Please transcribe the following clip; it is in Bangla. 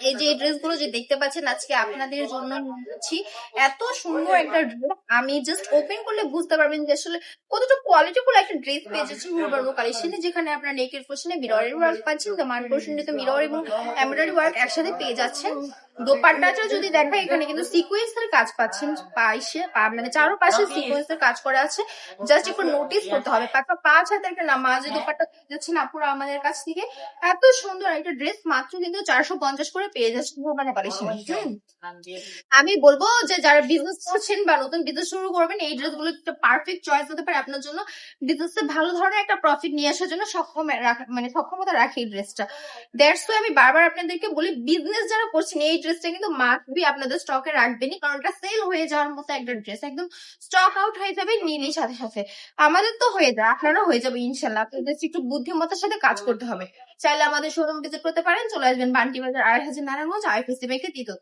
এই যে ড্রেস গুলো যে দেখতে পাচ্ছেন আজকে আপনাদের জন্য নিয়েছি, এত সুন্দর একটা ড্রেস। আমি জাস্ট ওপেন করলে বুঝতে পারবেন যে আসলে কতটা কোয়ালিটিফুল একটা ড্রেস পেয়ে যাচ্ছেন রুবারু কালেকশনে, যেখানে আপনার নেকের পোর্শনে মিররের ওয়ার্ক পাচ্ছেন, জামার পোর্শনে তো মিরর এবং এমব্রয়ডারি ওয়ার্ক একসাথে পেয়ে যাচ্ছেন। দোপাট্টাটা যদি দেখা, এখানে কিন্তু সিকোয়েন্সের কাজ পাচ্ছেন, মানে চারোপাশে সিকোয়েন্সের কাজ করা আছে। জাস্ট একটু নোটিস করতে হবে। 5 হাতে একটা নামাজি দোপাট্টা পেয়ে যাচ্ছেন আপুরা আমাদের কাছ থেকে। এত সুন্দর একটা ড্রেস মাত্র কিন্তু 450 করে পেয়ে যাচ্ছেন মানে কালেকশনে। আমি বলবো যে যারা বিজনেস করছেন বা নতুন বিজনেস শুরু করবেন, এই ড্রেসগুলো একটা পারফেক্ট চয়েস হতে পারে আপনার জন্য। বিজনেসে ভালো ধরনের একটা প্রফিট নিয়ে আসার জন্য মানে সক্ষমতা রাখে এই ড্রেসটা। দ্যাটস ওয়াই আমি বারবার আপনাদেরকে বলি, বিজনেস যারা করছেন এই ড্রেসটা কিন্তু মাস্ট বি আপনাদের স্টকে রাখবেনই, কারণ এটা সেল হয়ে যাওয়ার মতো একটা ড্রেস, একদম স্টক আউট হয়ে যাবে নিলেই সাথে সাথে। আমাদের তো হয়ে যায়, আপনারও হয়ে যাবে ইনশাল্লাহ। আপনাদের একটু বুদ্ধিমত্তার সাথে কাজ করতে হবে। চাইলে আমাদের শোরুম ভিজিট করতে পারেন, চলে আসবেন বান্টি বাজার 2.5 নারায়ণগঞ্জ আইপিসি ব্যাংকের দ্বিতীয়